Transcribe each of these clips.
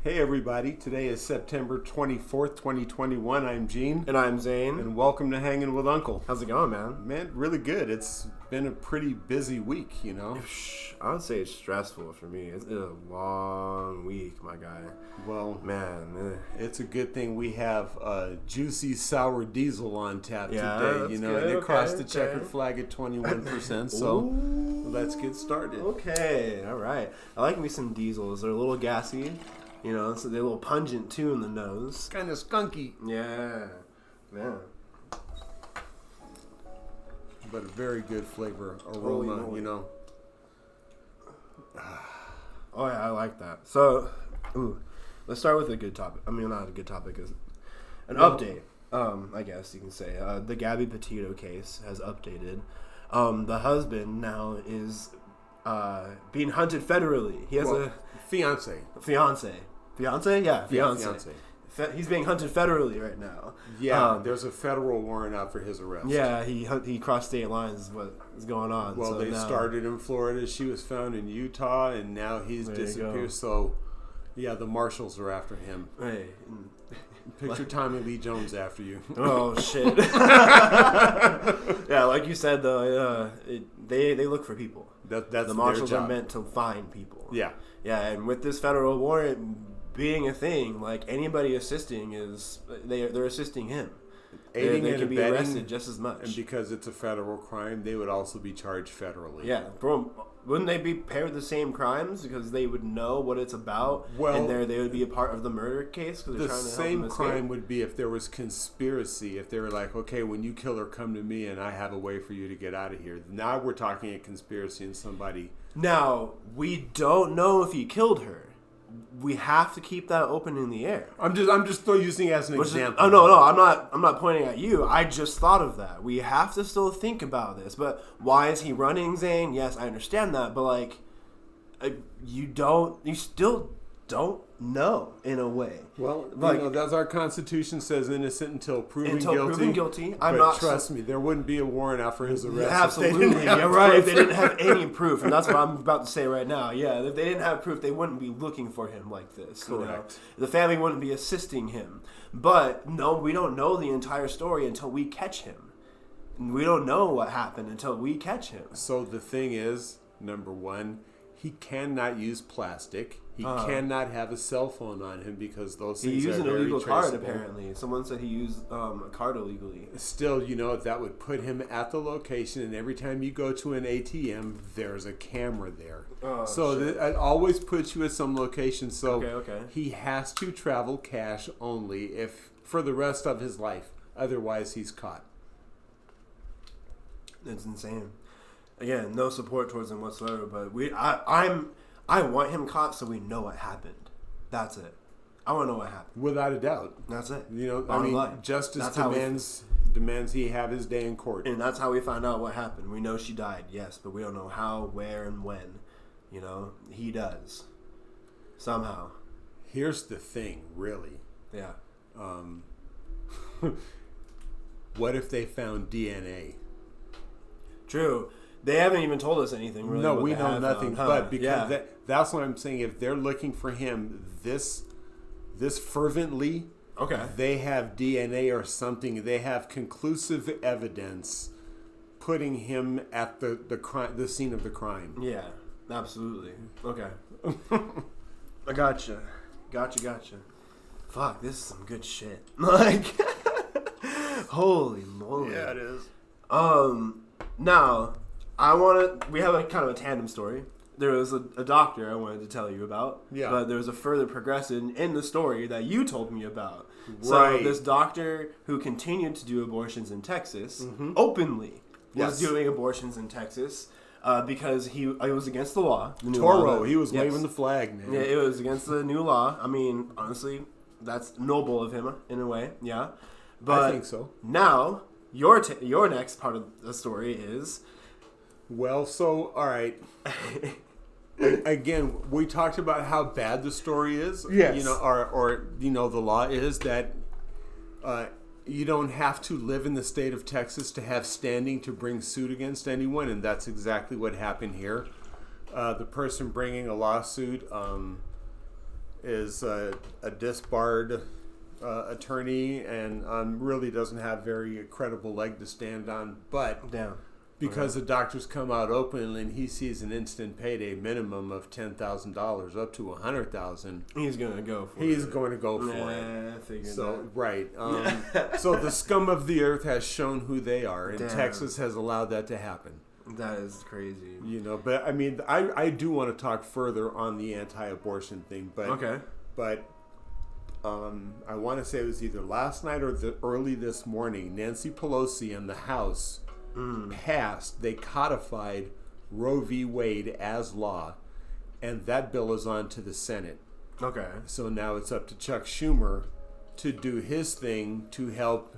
Hey everybody, today is September 24th, 2021. I'm Gene. And I'm Zane. And welcome to Hanging with Uncle. How's it going, man? Man, really good. It's been a pretty busy week, you know? I would say it's stressful for me. It's a long week, my guy. Well, man, it's a good thing we have juicy sour diesel on tap today, that's you know, good. and it crossed the Okay. checkered flag at 21%, so let's get started. Okay, all right. I like me some diesels. They're a little gassy, you know, so they're a little pungent too in the nose. Kind of skunky. Yeah. But a very good flavor aroma, you know. Oh yeah, I like that. So, let's start with a good topic. I mean, not a good topic, is an update. I guess you can say the Gabby Petito case has updated. The husband now is being hunted federally. He has a fiance. Fiance? Yeah, fiance. Fiance. He's being hunted federally right now. Yeah, there's a federal warrant out for his arrest. Yeah, he crossed state lines is what is going on. Well, so they now, started in Florida. She was found in Utah, and now he's disappeared. So, yeah, the marshals are after him. Hey. Picture Tommy Lee Jones after you. Oh, shit. Yeah, like you said, though, they look for people. That's the marshals are meant to find people. Yeah. Yeah, and with this federal warrant being a thing, like anybody assisting they're assisting him. Aiding they and can be abetting, arrested just as much. And because it's a federal crime, they would also be charged federally. Yeah, bro, wouldn't they be paired the same crimes because they would know what it's about? Well, and they would be a part of the murder case because they're the trying to help same them crime escape? would be if there was conspiracy. If they were like, okay, when you kill her, come to me, and I have a way for you to get out of here. Now we're talking a conspiracy and somebody. Now we don't know if he killed her. We have to keep that open in the air. I'm just still using it as an example. No, I'm not pointing at you. I just thought of that. We have to still think about this. But why is he running, Zane? Yes, I understand that. But like, you still don't know in a way. Well, like, that's our Constitution says innocent until proven guilty. I'm but not. Trust me, there wouldn't be a warrant out for his arrest. Yeah, absolutely, you're right. If they didn't have any proof, and that's what I'm about to say right now. Yeah, if they didn't have proof, they wouldn't be looking for him like this. Correct. You know? The family wouldn't be assisting him. But no, we don't know the entire story until we catch him. We don't know what happened until we catch him. So the thing is, number one, he cannot use plastic. He cannot have a cell phone on him because those things are very traceable. He used an illegal card, apparently. Someone said he used a card illegally. Still, you know, that would put him at the location, and every time you go to an ATM, there's a camera there. So it always puts you at some location. So okay. He has to travel cash only for the rest of his life. Otherwise, he's caught. It's insane. Again, no support towards him whatsoever, but I want him caught so we know what happened. That's it. I want to know what happened. Without a doubt. That's it. You know, Bottom line. Justice demands he have his day in court. And that's how we find out what happened. We know she died, yes, but we don't know how, where, and when. You know, he does. Somehow. Here's the thing, really. Yeah. What if they found DNA? True. They haven't even told us anything, really. No, we know nothing. But because yeah. that's what I'm saying. If they're looking for him this fervently, okay, they have DNA or something. They have conclusive evidence putting him at the scene of the crime. Yeah, absolutely. Okay. I gotcha. Fuck, this is some good shit. Like, holy moly. Yeah, it is. Now, we have a kind of a tandem story. There was a doctor I wanted to tell you about. Yeah. But there was a further progression in the story that you told me about. Right. So this doctor who continued to do abortions in Texas, openly was doing abortions in Texas because it was against the law. Toro, he was waving the flag, man. Yeah, it was against the new law. I mean, honestly, that's noble of him in a way, yeah. But I think so. Now, your next part of the story is... Well, so, all right. Again, we talked about how bad the story is. Yes. You know, or the law is that you don't have to live in the state of Texas to have standing to bring suit against anyone, and that's exactly what happened here. The person bringing a lawsuit is a disbarred attorney and really doesn't have very credible leg to stand on. But because the doctors come out openly and he sees an instant payday minimum of $10,000 up to $100,000, he's going to go for it. He's going to go for it. I figured so that. Right. So the scum of the earth has shown who they are, and Texas has allowed that to happen. That is crazy. But I mean, I do want to talk further on the anti-abortion thing, but okay. But I want to say it was either last night or early this morning. Nancy Pelosi and the House passed. They codified Roe v. Wade as law, and that bill is on to the Senate. Okay. So now it's up to Chuck Schumer to do his thing to help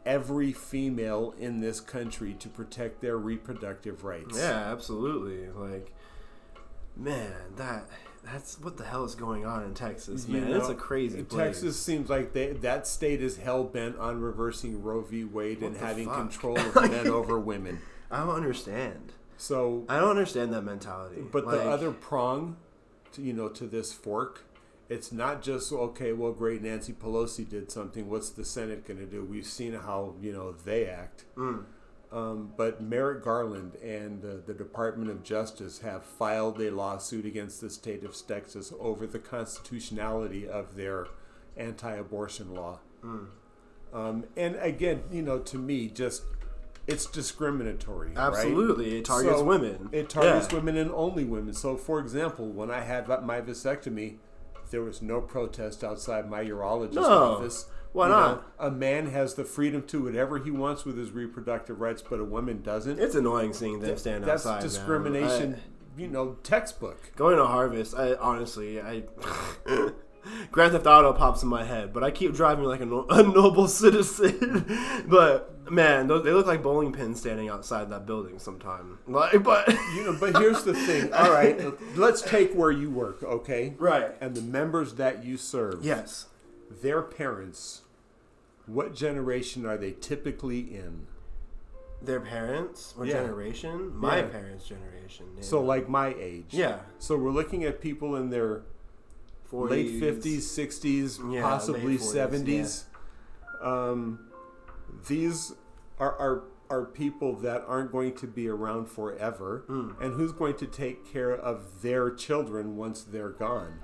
every female in this country to protect their reproductive rights. Yeah, absolutely. Like, man, that's what the hell is going on in Texas, man. It's a crazy place. Texas seems like that state is hell-bent on reversing Roe v. Wade and having control of men over women. I don't understand. So I don't understand that mentality. But the other prong, to this fork, it's not just, okay, well, great, Nancy Pelosi did something. What's the Senate going to do? We've seen how, they act. But Merrick Garland and the Department of Justice have filed a lawsuit against the state of Texas over the constitutionality of their anti-abortion law. And again, to me, it's discriminatory. Absolutely. Right? It targets women. It targets women and only women. So, for example, when I had my vasectomy, there was no protest outside my urologist's office. Why not? A man has the freedom to whatever he wants with his reproductive rights, but a woman doesn't. It's annoying seeing them stand outside. That's discrimination, textbook. Going to Harvest, honestly, Grand Theft Auto pops in my head, but I keep driving like a noble citizen. But man, they look like bowling pins standing outside that building sometime. But here's the thing. All right, let's take where you work, okay? Right. And the members that you serve. Yes. Their parents, what generation are they typically in? Their parents? What generation? My parents' generation. Yeah. So like my age. Yeah. So we're looking at people in their 40s, late 50s, 60s, possibly 70s. Yeah. These are people that aren't going to be around forever. And who's going to take care of their children once they're gone?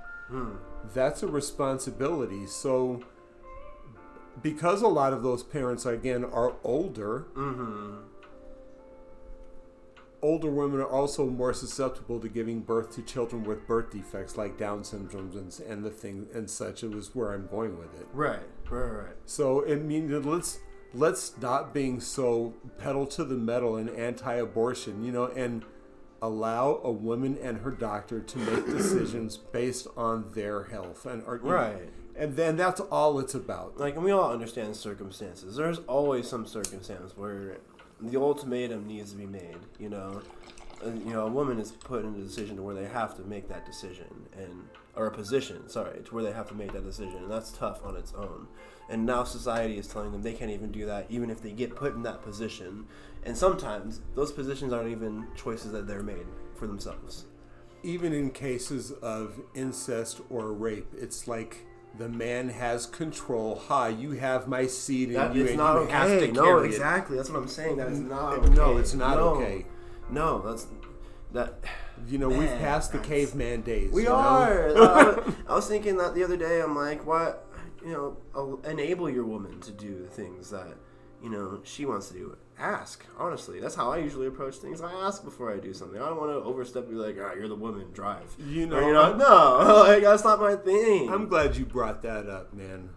That's a responsibility. So because a lot of those parents, again, are older, older women are also more susceptible to giving birth to children with birth defects like Down syndrome and the thing and such. It was where I'm going with it. Right. So let's stop being so pedal to the metal and anti-abortion, and allow a woman and her doctor to make decisions based on their health. And then that's all it's about. Like, and we all understand circumstances. There's always some circumstance where the ultimatum needs to be made, a woman is put in a decision where they have to make that decision, or a position, to where they have to make that decision, and that's tough on its own. And now society is telling them they can't even do that, even if they get put in that position. And sometimes those positions aren't even choices that they're made for themselves. Even in cases of incest or rape, it's like the man has control. You have my seed, and you have to carry it. No, exactly. That's what I'm saying. That is not okay. No, it's not okay. No, that's that. We've passed the caveman days. We are. I was thinking that the other day. I'm like, what? Enable your woman to do the things that she wants to do. Ask, honestly. That's how I usually approach things. I ask before I do something. I don't want to overstep and be like, all right, you're the woman, drive. No, that's not my thing. I'm glad you brought that up, man.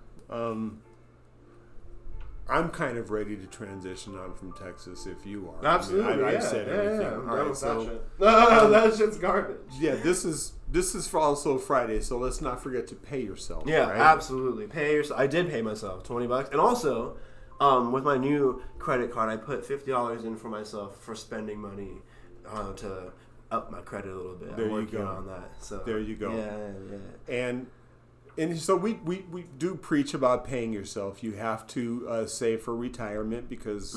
I'm kind of ready to transition on from Texas if you are. Absolutely, I've said everything. Yeah. All right, so that shit's garbage. Yeah, this is for also Friday, so let's not forget to pay yourself. Yeah, right? Absolutely. Pay yourself. I did pay myself $20, and also with my new credit card, I put $50 in for myself for spending money to up my credit a little bit. I'm working on that. So there you go. Yeah. And so we do preach about paying yourself. You have to save for retirement because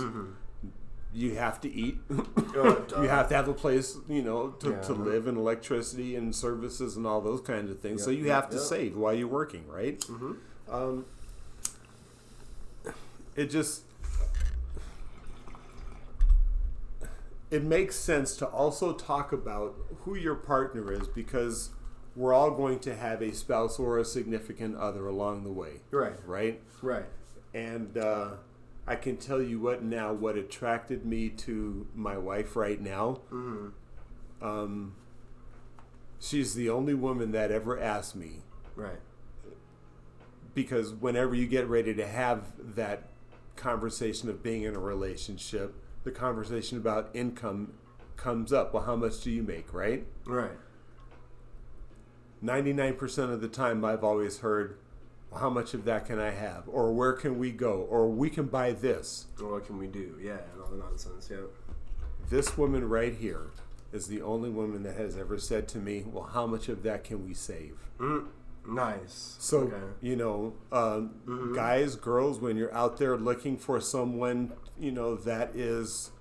you have to eat. You have to have a place, to live, and electricity and services and all those kinds of things. So you have to save while you're working, right? Mm-hmm. It makes sense to also talk about who your partner is, because we're all going to have a spouse or a significant other along the way. Right? And I can tell you what attracted me to my wife right now. Mm-hmm. She's the only woman that ever asked me. Right. Because whenever you get ready to have that conversation of being in a relationship, the conversation about income comes up. Well, how much do you make, right? Right. 99% of the time I've always heard, well, how much of that can I have? Or where can we go? Or we can buy this. Or what can we do? Yeah, and all the nonsense, yeah. This woman right here is the only woman that has ever said to me, well, how much of that can we save? Nice. So, guys, girls, when you're out there looking for someone, that is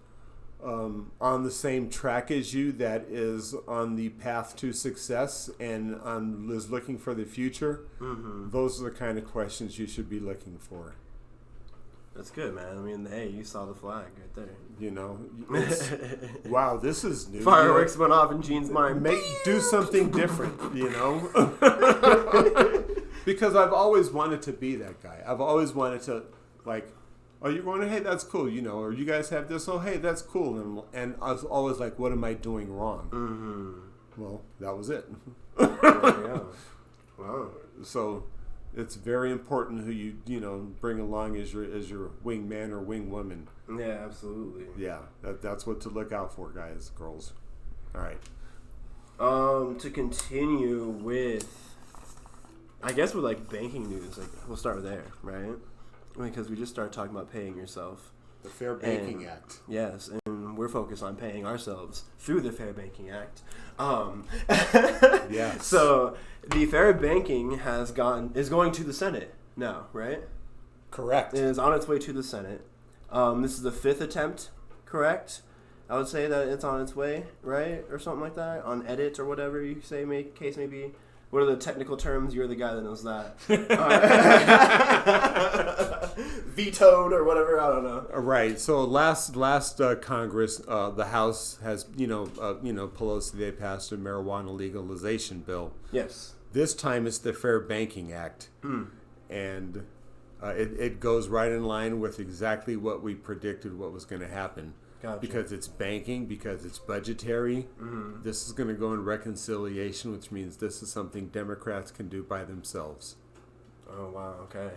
on the same track as you, that is on the path to success and is looking for the future, those are the kind of questions you should be looking for. That's good, man. I mean, hey, you saw the flag right there. Wow, this is new. Fireworks went off in Gene's mind. Do something different, Because I've always wanted to be that guy. I've always wanted to, oh, you're going, hey, that's cool, or you guys have this, oh, hey, that's cool. And I was always like, what am I doing wrong? Mm-hmm. Well, that was it. Yeah. Wow. So it's very important who you bring along as your wingman or wingwoman. Yeah, absolutely. Yeah, that's what to look out for, guys, girls. All right. To continue with, I guess with banking news, we'll start there, right? Because we just started talking about paying yourself. The Fair Banking Act. Yes, and we're focused on paying ourselves through the Fair Banking Act. Yes. So the Fair Banking is going to the Senate now, right? Correct. It is on its way to the Senate. This is the 5th attempt, correct? I would say that it's on its way, right? Or something like that, on edit or whatever you say, case may be. What are the technical terms? You're the guy that knows that. Vetoed or whatever, I don't know. Right. So last Congress, the House has, Pelosi, they passed a marijuana legalization bill. Yes. This time it's the Fair Banking Act. And it goes right in line with exactly what we predicted what was going to happen. Gotcha. Because it's banking, because it's budgetary. Mm-hmm. This is going to go in reconciliation, which means this is something Democrats can do by themselves. Oh, wow. Okay.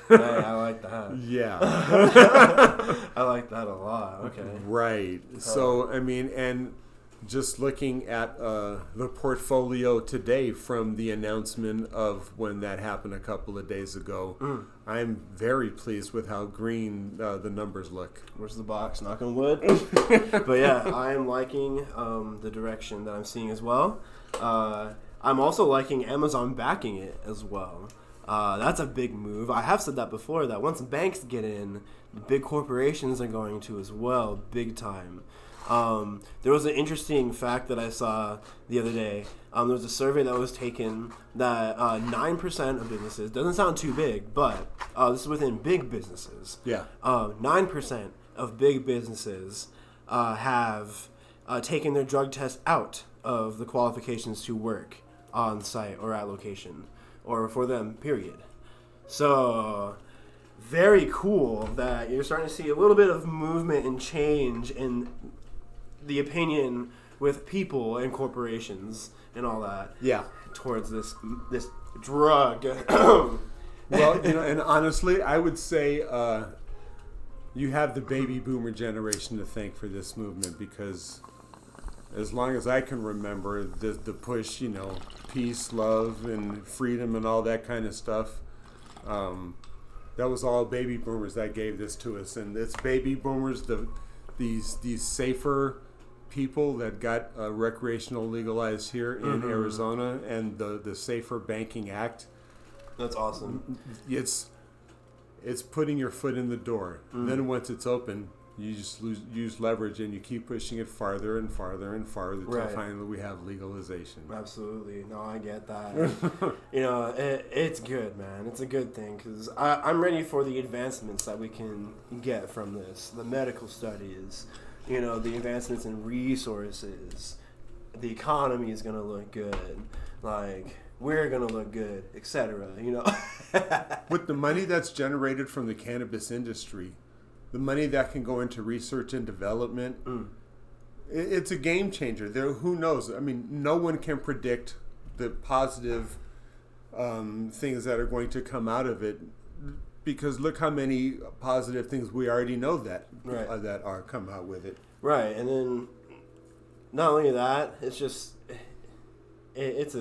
Hey, I like that. Yeah. I like that a lot. Okay. Right. So, and just looking at the portfolio today from the announcement of when that happened a couple of days ago, I'm very pleased with how green the numbers look. Where's the box? Knock on wood. But yeah, I am liking the direction that I'm seeing as well. I'm also liking Amazon backing it as well. That's a big move. I have said that before, that once banks get in, big corporations are going to as well, big time. There was an interesting fact that I saw the other day. There was a survey that was taken that 9% of businesses, doesn't sound too big, but this is within big businesses. Yeah. 9% of big businesses have taken their drug test out of the qualifications to work on site or at location, or for them, period. So very cool that you're starting to see a little bit of movement and change in the opinion with people and corporations and all that. Yeah. Towards this drug. Well, and honestly, I would say you have the baby boomer generation to thank for this movement, because as long as I can remember, the push, peace, love, and freedom and all that kind of stuff, that was all baby boomers that gave this to us. And it's baby boomers, these safer people that got recreational legalized here in Arizona, and the Safer Banking Act. That's awesome. It's putting your foot in the door. Then once it's open, You just use leverage, and you keep pushing it farther and farther and farther until finally we have legalization. Absolutely. No, I get that. It's good, man. It's a good thing because I'm ready for the advancements that we can get from this. The medical studies, the advancements in resources. The economy is going to look good. Like, we're going to look good, etc. With the money that's generated from the cannabis industry, the money that can go into research and development, it's a game changer. Who knows? I mean, no one can predict the positive things that are going to come out of it, because look how many positive things we already know that are come out with it. Right, and then not only that, it's just it's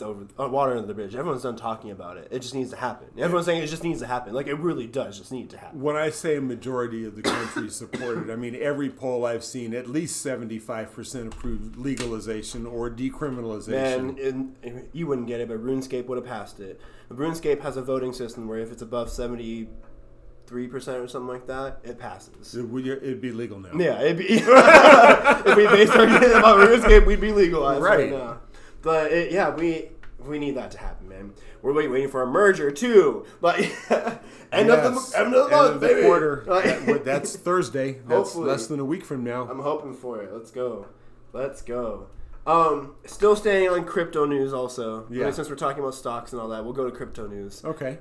over water under the bridge. Everyone's done talking about it. It just needs to happen. Everyone's saying it just needs to happen. Like, it really does just need to happen. When I say majority of the country support it, I mean every poll I've seen, at least 75% approved legalization or decriminalization. Man, you wouldn't get it, but RuneScape would have passed it. RuneScape has a voting system where if it's above 73% or something like that, it passes. It'd be legal now. Yeah, it'd be. If we based our game about RuneScape, we'd be legalized right now. But we need that to happen, man. We're waiting for a merger too. But end of the month, baby. Quarter. That's Thursday. That's less than a week from now. I'm hoping for it. Let's go. Still staying on crypto news also. Yeah. Since we're talking about stocks and all that, we'll go to crypto news. Okay.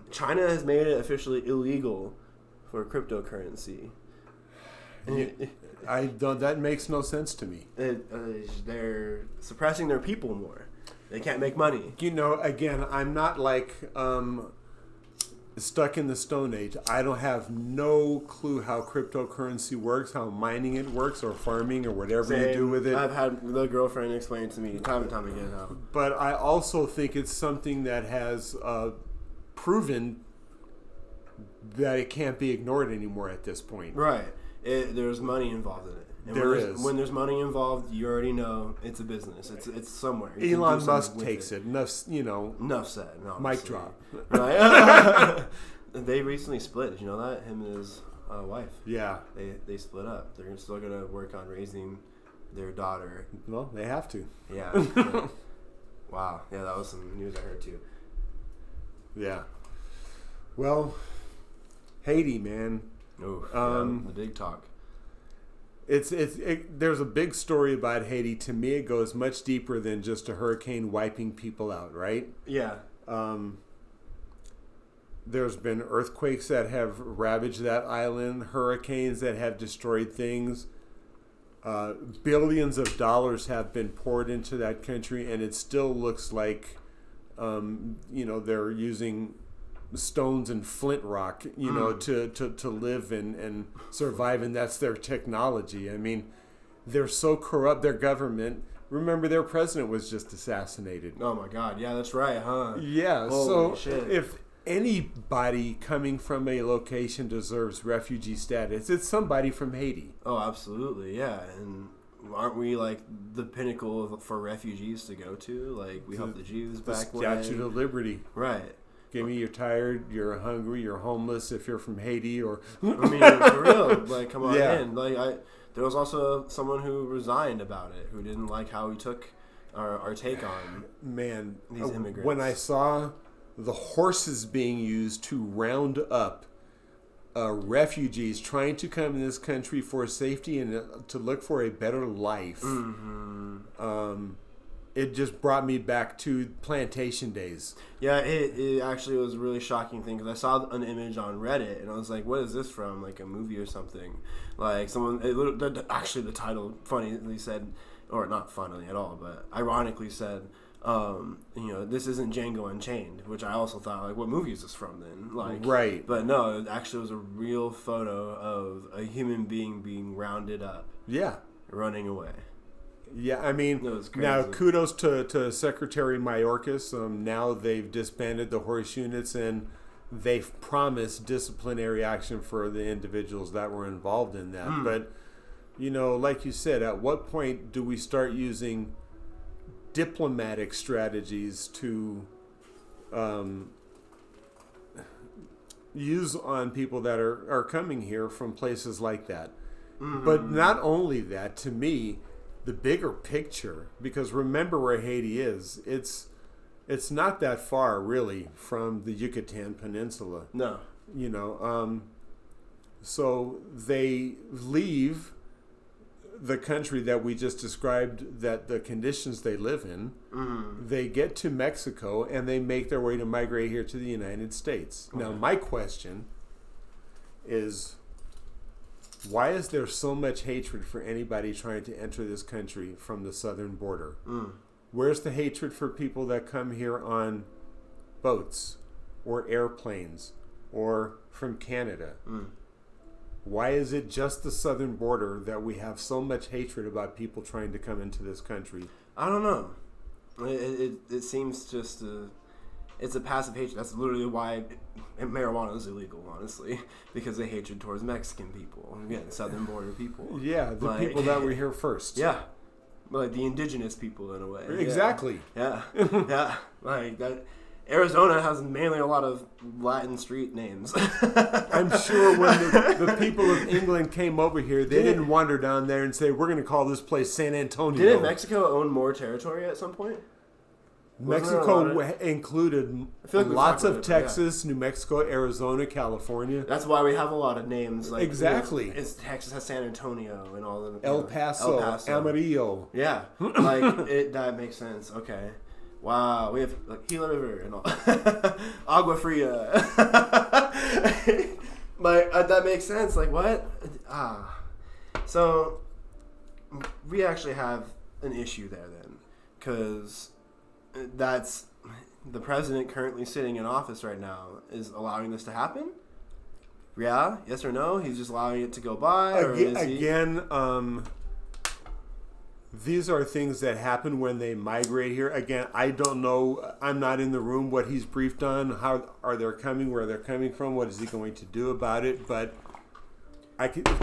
China has made it officially illegal for cryptocurrency. That makes no sense to me. They're suppressing their people more. They can't make money. Again, I'm not like stuck in the Stone Age. I don't have no clue how cryptocurrency works, how mining it works, or farming, or whatever you do with it. I've had the girlfriend explain it to me time and time again how. But I also think it's something that has proven that it can't be ignored anymore at this point. Right. There's money involved in it. And when there's money involved, you already know it's a business. It's somewhere. Elon Musk takes it. Enough said. No, mic drop. Right. They recently split. Did you know that? Him and his wife. Yeah. They split up. They're still gonna work on raising their daughter. Well, they have to. Yeah. Wow. Yeah, that was some news I heard too. Yeah. Well, Haiti, man. Oh, the big talk. There's a big story about Haiti. To me, it goes much deeper than just a hurricane wiping people out, right? Yeah. There's been earthquakes that have ravaged that island, hurricanes that have destroyed things. Billions of dollars have been poured into that country, and it still looks like, they're using stones and flint rock, to live and survive, and that's their technology. I mean, they're so corrupt. Their government. Remember, their president was just assassinated. Oh my God! Yeah, that's right, huh? Yeah. Holy shit. If anybody coming from a location deserves refugee status, it's somebody from Haiti. Oh, absolutely, yeah. And aren't we like the pinnacle for refugees to go to? Like, we helped the Jews back when. Statue of Liberty. Right. Give me, you're tired, you're hungry, you're homeless if you're from Haiti, or I mean, for real, like, come on in. Like, there was also someone who resigned about it, who didn't like how we took our take on these immigrants. When I saw the horses being used to round up refugees trying to come in this country for safety and to look for a better life, it just brought me back to plantation days. Yeah, it actually was a really shocking thing because I saw an image on Reddit and I was like, what is this from? Like a movie or something? Like actually the title funnily said, or not funnily at all, but ironically said, this isn't Django Unchained, which I also thought, like, what movie is this from then? Like, right. But no, it actually was a real photo of a human being being rounded up. Yeah. Running away. Yeah, I mean, now kudos to Secretary Mayorkas. Now they've disbanded the horse units and they've promised disciplinary action for the individuals that were involved in that. But, like you said, at what point do we start using diplomatic strategies to use on people that are coming here from places like that. But not only that, to me, the bigger picture, because remember where Haiti is, it's not that far really from the Yucatan Peninsula. No. So they leave the country that we just described, that the conditions they live in, they get to Mexico and they make their way to migrate here to the United States. Okay. Now, my question is, why is there so much hatred for anybody trying to enter this country from the southern border? Where's the hatred for people that come here on boats or airplanes or from Canada? Why is it just the southern border that we have so much hatred about people trying to come into this country? I don't know. It seems just it's a passive hatred. That's literally why marijuana is illegal, honestly, because of hatred towards Mexican people. Again, southern border people. Yeah, the people that were here first. Yeah, like the indigenous people in a way. Exactly. Yeah, yeah, like that. Arizona has mainly a lot of Latin street names. I'm sure when the people of England came over here, they didn't wander down there and say, we're going to call this place San Antonio. Didn't Mexico own more territory at some point? Mexico included lots of Texas, New Mexico, Arizona, California. That's why we have a lot of names. Like, exactly. Texas has San Antonio and all the... El Paso, Amarillo. Yeah, like that makes sense. Okay. Wow, we have like Gila River and all. Agua Fria. Like, that makes sense. Like, what? So, we actually have an issue there then. Because that's the president currently sitting in office right now is allowing this to happen? Yeah? Yes or no? He's just allowing it to go by? Or these are things that happen when they migrate here. Again, I don't know. I'm not in the room what he's briefed on. How are they coming, where they're coming from, what is he going to do about it. But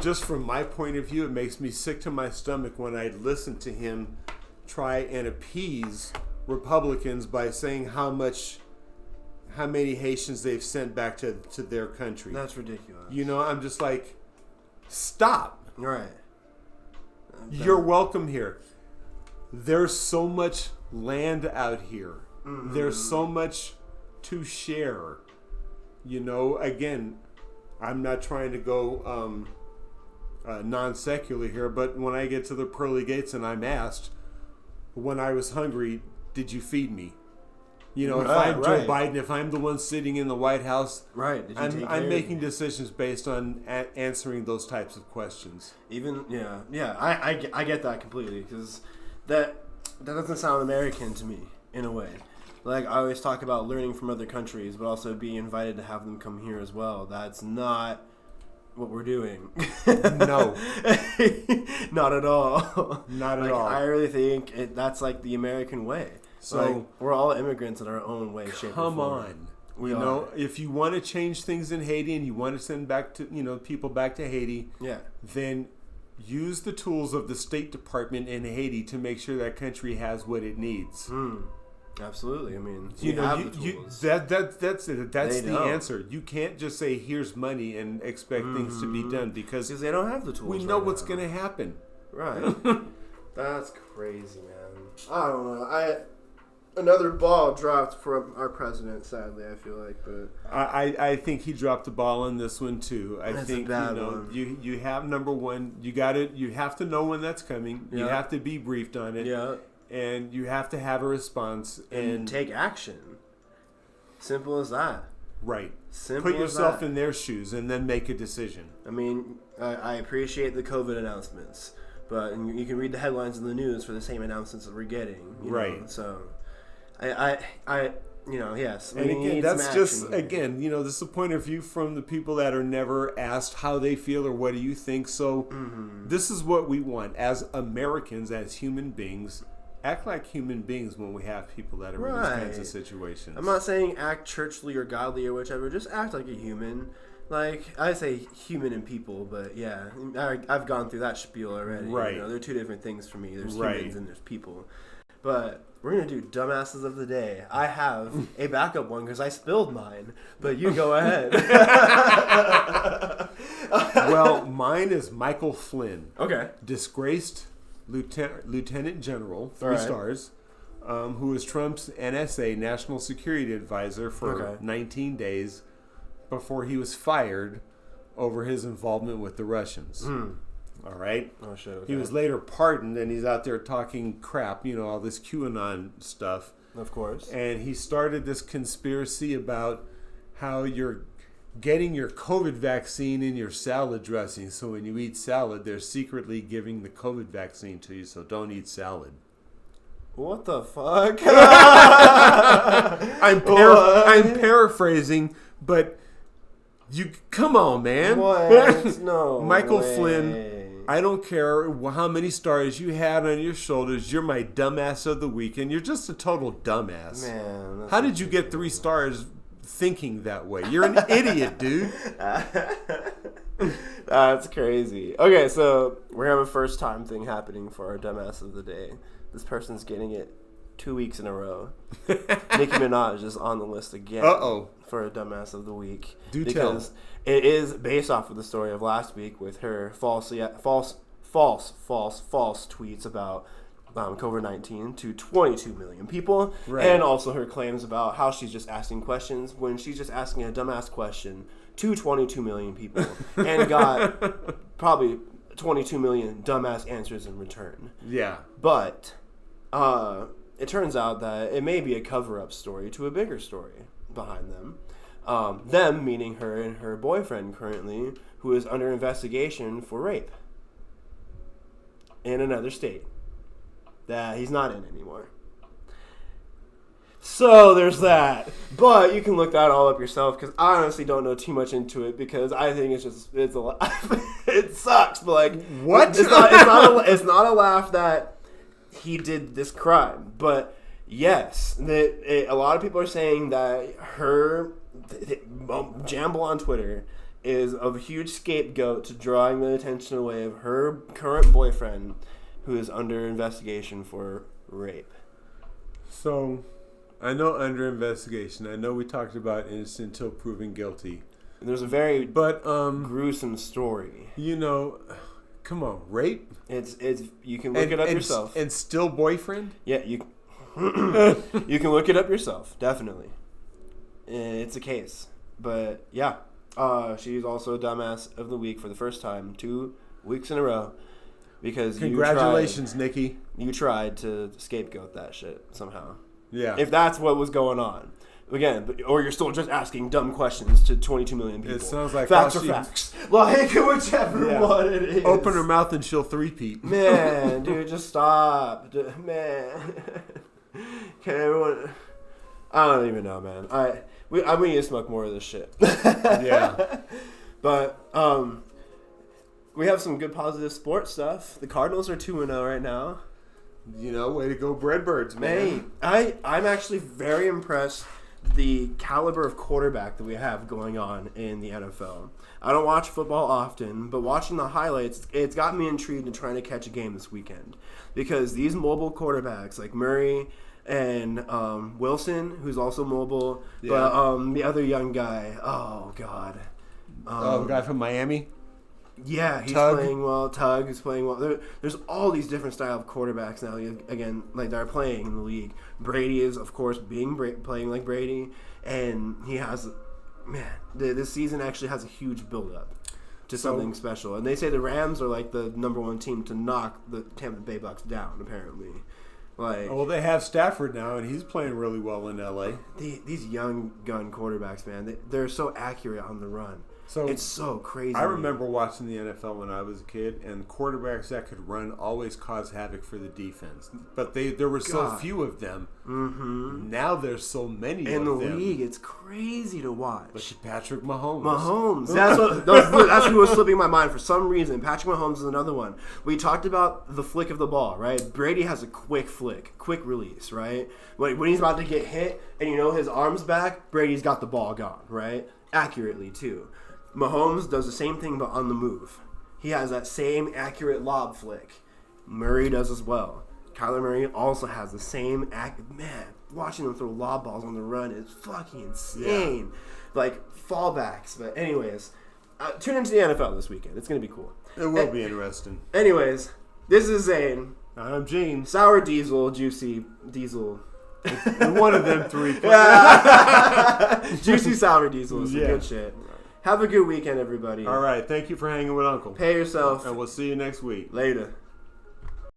just from my point of view, it makes me sick to my stomach when I listen to him try and appease Republicans by saying how many Haitians they've sent back to their country. That's ridiculous. I'm just like, stop. Right. You're welcome here. There's so much land out here. There's so much to share. Again, I'm not trying to go non-secular here, but when I get to the pearly gates and I'm asked, when I was hungry, did you feed me? If I'm Joe Biden, if I'm the one sitting in the White House, right? I'm making decisions based on answering those types of questions. Even I get that completely, because that doesn't sound American to me in a way. Like, I always talk about learning from other countries, but also being invited to have them come here as well. That's not what we're doing. No. Not at all. Not at all. I really think that's like the American way. So we're all immigrants in our own way, shape, or form. Come on. If you want to change things in Haiti and you want to send back to people back to Haiti, then use the tools of the State Department in Haiti to make sure that country has what it needs. Absolutely. I mean, we have the tools. That's it. That's the answer. You can't just say, here's money and expect things to be done, because they don't have the tools. We know what's going to happen. Right. That's crazy, man. I don't know. Another ball dropped from our president, sadly, I feel like. But I think he dropped the ball on this one too. That's a bad one. You have, number one, you have to know when that's coming. You have to be briefed on it. Yeah. And you have to have a response and take action. Simple as that. Right. Simple Put yourself in their shoes and then make a decision. I mean, I appreciate the COVID announcements, but you can read the headlines in the news for the same announcements that we're getting. Right. So, yes. And again, that's just, this is a point of view from the people that are never asked how they feel or what do you think. So this is what we want as Americans, as human beings. Act like human beings when we have people that are in these kinds of situations. I'm not saying act churchly or godly or whichever. Just act like a human. Like, I say human and people, but yeah, I've gone through that spiel already. Right. They're two different things for me. There's humans and there's people. But we're going to do dumbasses of the day. I have a backup one because I spilled mine, but you go ahead. Well, mine is Michael Flynn. Okay. Disgraced Lieutenant General, 3 stars, who was Trump's NSA National Security Advisor for 19 days before he was fired over his involvement with the Russians. All right? Oh, shit. Okay. He was later pardoned, and he's out there talking crap, all this QAnon stuff. Of course. And he started this conspiracy about how you're getting your COVID vaccine in your salad dressing. So when you eat salad, they're secretly giving the COVID vaccine to you, so don't eat salad. What the fuck? I'm paraphrasing, but come on, man. What? No. Michael way. Flynn, I don't care how many stars you had on your shoulders. You're my dumbass of the week, and you're just a total dumbass. Man. How did you get 3 stars thinking that way? You're an idiot, dude. That's crazy. Okay, so we have a first time thing happening for our dumbass of the day. This person's getting it 2 weeks in a row. Nicki Minaj is on the list again. For a dumbass of the week. Because it is based off of the story of last week with her false tweets about COVID-19 to 22 million people. Right. And also her claims about how she's just asking questions when she's just asking a dumbass question to 22 million people and got probably 22 million dumbass answers in return. Yeah. But it turns out that it may be a cover-up story to a bigger story behind them. Them meaning her and her boyfriend currently, who is under investigation for rape in another state that he's not in anymore. So there's that. But you can look that all up yourself because I honestly don't know too much into it because I think it's a laugh. It sucks, but like what? It's not a laugh that he did this crime, but yes, a lot of people are saying that her Jamble on Twitter is a huge scapegoat to drawing the attention away of her current boyfriend, who is under investigation for rape. So, I know under investigation. I know we talked about innocent until proven guilty. There's a very gruesome story. Come on, rape? It's you can look it up yourself. And still boyfriend? Yeah, you you can look it up yourself, definitely. It's a case. But yeah, she's also a dumbass of the week for the first time 2 weeks in a row because congratulations, Nikki. You tried to scapegoat that shit somehow. Yeah. If that's what was going on. Again, or you're still just asking dumb questions to 22 million people. It sounds like facts are facts. Like, whichever one it is. Open her mouth and she'll three-peat. Man, dude, just stop. Man. Can everyone... I don't even know, man. We need to smoke more of this shit. Yeah. But we have some good positive sports stuff. The Cardinals are 2-0 right now. Way to go, Redbirds, man. Hey, I'm actually very impressed the caliber of quarterback that we have going on in the NFL. I don't watch football often, but watching the highlights, it's got me intrigued in trying to catch a game this weekend. Because these mobile quarterbacks like Murray and Wilson, who's also mobile, but the other young guy, oh, God. The guy from Miami? Yeah, he's playing well. Tug is playing well. There's all these different style of quarterbacks now. Again, like they're playing in the league. Brady is, of course, playing like Brady, and he has, this season actually has a huge build up to something special. And they say the Rams are like the number 1 team to knock the Tampa Bay Bucks down. Apparently, they have Stafford now, and he's playing really well in LA. These young gun quarterbacks, man, they're so accurate on the run. So it's so crazy. I remember watching the NFL when I was a kid, and quarterbacks that could run always caused havoc for the defense. But there were so few of them. Mm-hmm. Now there's so many in of the them. league. It's crazy to watch. Look at Patrick Mahomes. That's who was slipping my mind for some reason. Patrick Mahomes is another one. We talked about the flick of the ball, right? Brady has a quick flick, quick release, right? When he's about to get hit and his arm's back, Brady's got the ball gone, right? Accurately, too. Mahomes does the same thing, but on the move. He has that same accurate lob flick. Murray does as well. Kyler Murray also has the same man, watching them throw lob balls on the run is fucking insane. Yeah. Like, fallbacks. But anyways, tune into the NFL this weekend. It's going to be cool. It will be interesting. Anyways, this is Zane. I'm Gene. Sour Diesel, Juicy Diesel. And one of them three. Juicy Sour Diesel is some good shit. Have a good weekend, everybody. All right. Thank you for hanging with Uncle. Pay yourself. And we'll see you next week. Later.